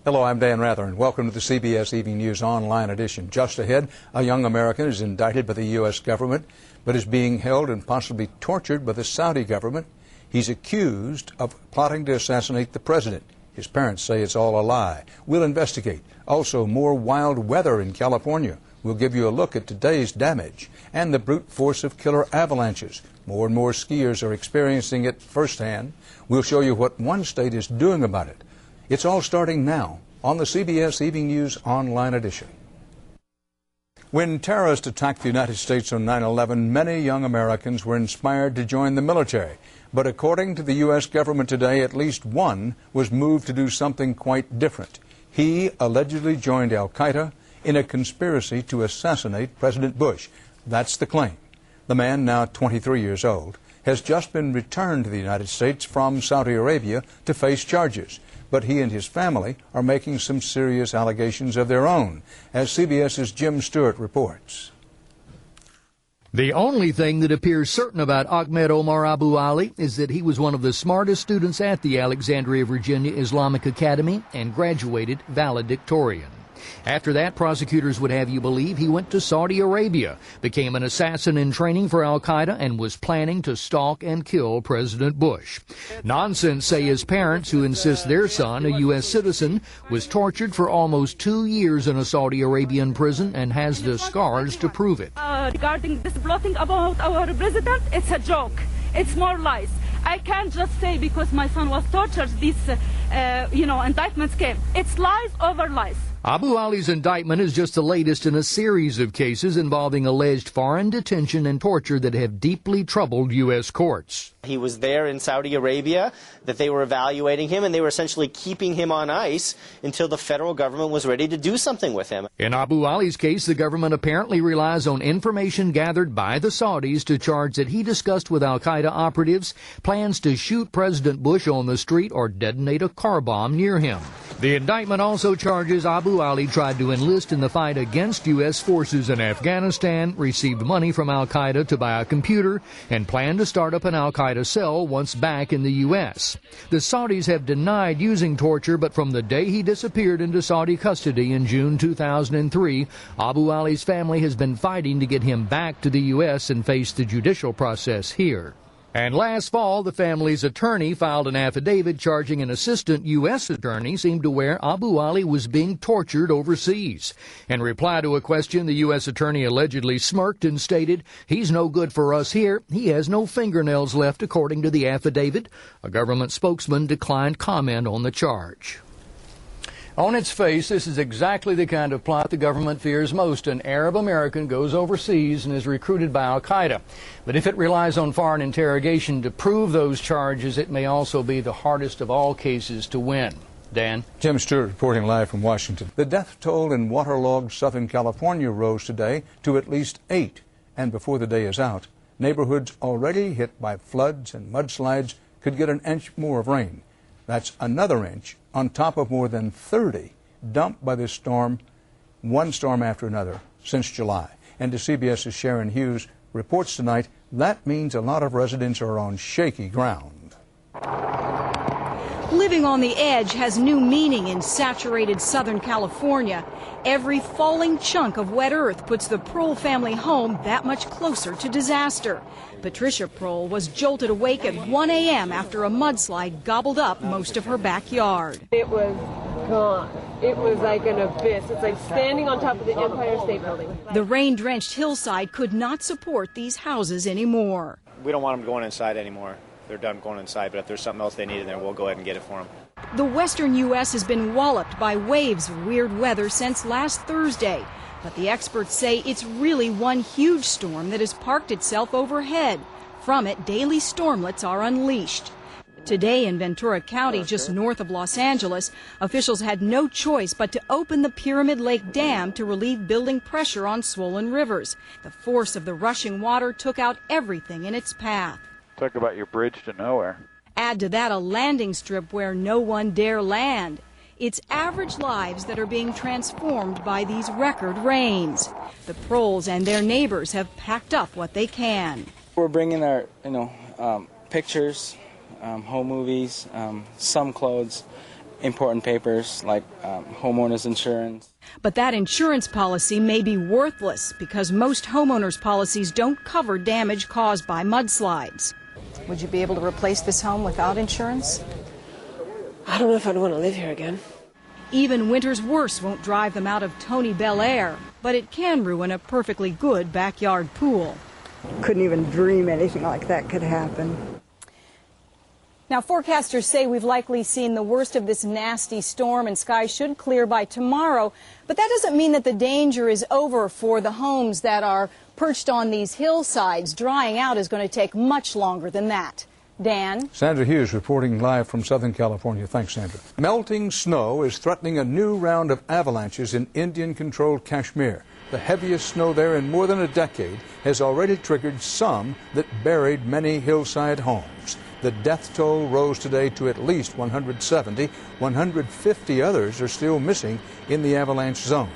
Hello, I'm Dan Rather, and welcome to the CBS Evening News Online edition. Just ahead, a young American is indicted by the U.S. government, but is being held and possibly tortured by the Saudi government. He's accused of plotting to assassinate the president. His parents say it's all a lie. We'll investigate. Also, more wild weather in California. We'll give you a look at today's damage and the brute force of killer avalanches. More and more skiers are experiencing it firsthand. We'll show you what one state is doing about it. It's all starting now on the CBS Evening News Online edition. When terrorists attacked the United States on 9/11, many young Americans were inspired to join the military. But according to the U.S. government today, at least one was moved to do something quite different. He allegedly joined al-Qaeda in a conspiracy to assassinate President Bush. That's the claim. The man, now 23 years old, has just been returned to the United States from Saudi Arabia to face charges. But he and his family are making some serious allegations of their own, as CBS's Jim Stewart reports. The only thing that appears certain about Ahmed Omar Abu Ali is that he was one of the smartest students at the Alexandria, Virginia Islamic Academy and graduated valedictorian. After that, prosecutors would have you believe he went to Saudi Arabia, became an assassin in training for al-Qaeda, and was planning to stalk and kill President Bush. Nonsense, say his parents, who insist their son, a U.S. citizen, was tortured for almost 2 years in a Saudi Arabian prison and has the scars to prove it. Regarding this plotting about our president, it's a joke. It's more lies. I can't just say because my son was tortured, these, indictments came. It's lies over lies. Abu Ali's indictment is just the latest in a series of cases involving alleged foreign detention and torture that have deeply troubled U.S. courts. He was there in Saudi Arabia, that they were evaluating him, and they were essentially keeping him on ice until the federal government was ready to do something with him. In Abu Ali's case, the government apparently relies on information gathered by the Saudis to charge that he discussed with al-Qaeda operatives plans to shoot President Bush on the street or detonate a car bomb near him. The indictment also charges Abu Ali tried to enlist in the fight against U.S. forces in Afghanistan, received money from al-Qaeda to buy a computer, and planned to start up an al-Qaeda cell once back in the U.S. The Saudis have denied using torture, but from the day he disappeared into Saudi custody in June 2003, Abu Ali's family has been fighting to get him back to the U.S. and face the judicial process here. And last fall, the family's attorney filed an affidavit charging an assistant U.S. attorney seemed aware Abu Ali was being tortured overseas. In reply to a question, the U.S. attorney allegedly smirked and stated, "He's no good for us here. He has no fingernails left," according to the affidavit. A government spokesman declined comment on the charge. On its face, this is exactly the kind of plot the government fears most. An Arab American goes overseas and is recruited by al-Qaeda. But if it relies on foreign interrogation to prove those charges, it may also be the hardest of all cases to win. Dan? Jim Stewart reporting live from Washington. The death toll in waterlogged Southern California rose today to at least 8. And before the day is out, neighborhoods already hit by floods and mudslides could get an inch more of rain. That's another inch on top of more than 30 dumped by this storm, one storm after another, since July. And to CBS's Sharon Hughes reports tonight, that means a lot of residents are on shaky ground. Living on the edge has new meaning in saturated Southern California. Every falling chunk of wet earth puts the Prohl family home that much closer to disaster. Patricia Prohl was jolted awake at 1 a.m. after a mudslide gobbled up most of her backyard. It was gone. It was like an abyss. It's like standing on top of the Empire State Building. The rain-drenched hillside could not support these houses anymore. We don't want them going inside anymore. They're done going inside, but if there's something else they need in there, we'll go ahead and get it for them. The western U.S. has been walloped by waves of weird weather since last Thursday. But the experts say it's really one huge storm that has parked itself overhead. From it, daily stormlets are unleashed. Today in Ventura County, just north of Los Angeles, officials had no choice but to open the Pyramid Lake Dam to relieve building pressure on swollen rivers. The force of the rushing water took out everything in its path. Talk about your bridge to nowhere. Add to that a landing strip where no one dare land. It's average lives that are being transformed by these record rains. The Prohls and their neighbors have packed up what they can. We're bringing our, pictures, home movies, some clothes, important papers like homeowners insurance. But that insurance policy may be worthless because most homeowners' policies don't cover damage caused by mudslides. Would you be able to replace this home without insurance? I don't know if I'd want to live here again. Even winter's worst won't drive them out of Tony Bel Air, but it can ruin a perfectly good backyard pool. Couldn't even dream anything like that could happen. Now, forecasters say we've likely seen the worst of this nasty storm and skies should clear by tomorrow. But that doesn't mean that the danger is over for the homes that are perched on these hillsides. Drying out is going to take much longer than that. Dan? Sandra Hughes reporting live from Southern California. Thanks, Sandra. Melting snow is threatening a new round of avalanches in Indian-controlled Kashmir. The heaviest snow there in more than a decade has already triggered some that buried many hillside homes. The death toll rose today to at least 170. 150 others are still missing in the avalanche zone.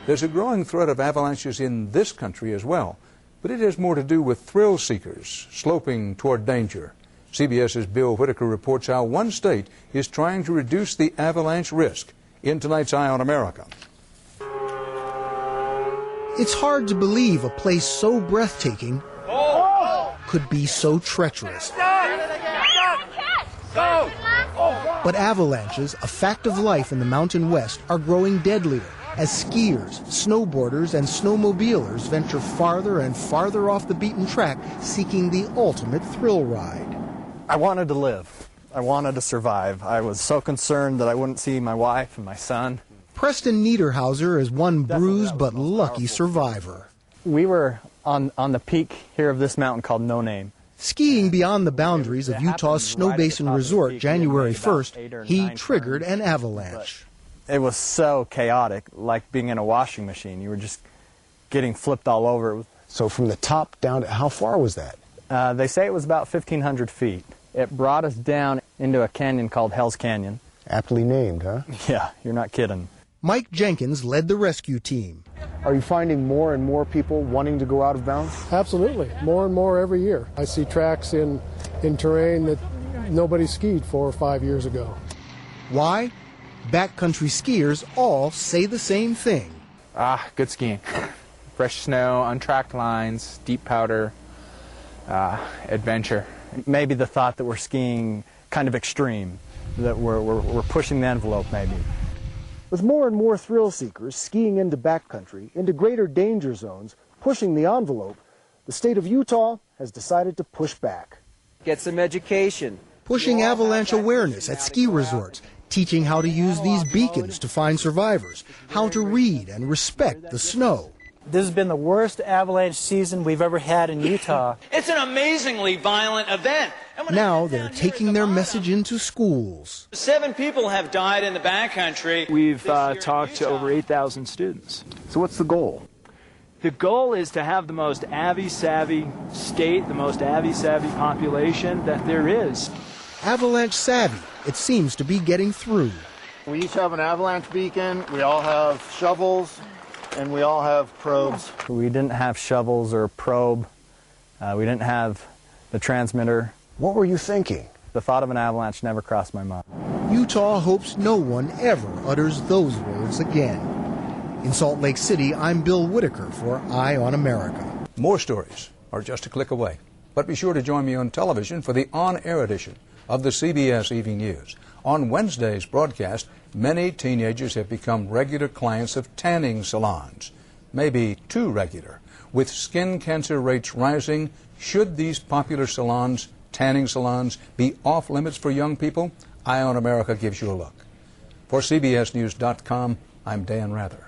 There's a growing threat of avalanches in this country as well, but it has more to do with thrill seekers sloping toward danger. CBS's Bill Whitaker reports how one state is trying to reduce the avalanche risk in tonight's Eye on America. It's hard to believe a place so breathtaking could be so treacherous. But avalanches, a fact of life in the Mountain West, are growing deadlier as skiers, snowboarders, and snowmobilers venture farther and farther off the beaten track, seeking the ultimate thrill ride. I wanted to live. I wanted to survive. I was so concerned that I wouldn't see my wife and my son. Preston Niederhauser is one bruised but lucky survivor. We were on the peak here of this mountain called No Name. Skiing beyond the boundaries of Utah's Snow Basin Resort January 1st, he triggered an avalanche. It was so chaotic, like being in a washing machine. You were just getting flipped all over. So from the top down, how far was that? They say it was about 1,500 feet. It brought us down into a canyon called Hell's Canyon. Aptly named, huh? Yeah, you're not kidding. Mike Jenkins led the rescue team. Are you finding more and more people wanting to go out of bounds? Absolutely. More and more every year. I see tracks in terrain that nobody skied 4 or 5 years ago. Why? Backcountry skiers all say the same thing. Good skiing. Fresh snow, untracked lines, deep powder, adventure. Maybe the thought that we're skiing kind of extreme, that we're pushing the envelope maybe. With more and more thrill seekers skiing into backcountry, into greater danger zones, pushing the envelope, the state of Utah has decided to push back. Get some education. Pushing avalanche awareness at ski resorts, teaching how to use these beacons to find survivors, how to read and respect the snow. This has been the worst avalanche season we've ever had in Utah. It's an amazingly violent event. Now they're taking their message into schools. 7 people have died in the backcountry. We've talked to over 8,000 students. So what's the goal? The goal is to have the most Avy-savvy state, the most Avy-savvy population that there is. Avalanche savvy, it seems to be getting through. We each have an avalanche beacon, we all have shovels, and we all have probes. We didn't have shovels or a probe. We didn't have the transmitter. What were you thinking? The thought of an avalanche never crossed my mind. Utah hopes no one ever utters those words again. In Salt Lake City, I'm Bill Whitaker for Eye on America. More stories are just a click away. But be sure to join me on television for the on-air edition of the CBS Evening News. On Wednesday's broadcast, many teenagers have become regular clients of tanning salons, maybe too regular. With skin cancer rates rising, should these popular salons, tanning salons, be off limits for young people? Eye on America gives you a look. For CBSNews.com, I'm Dan Rather.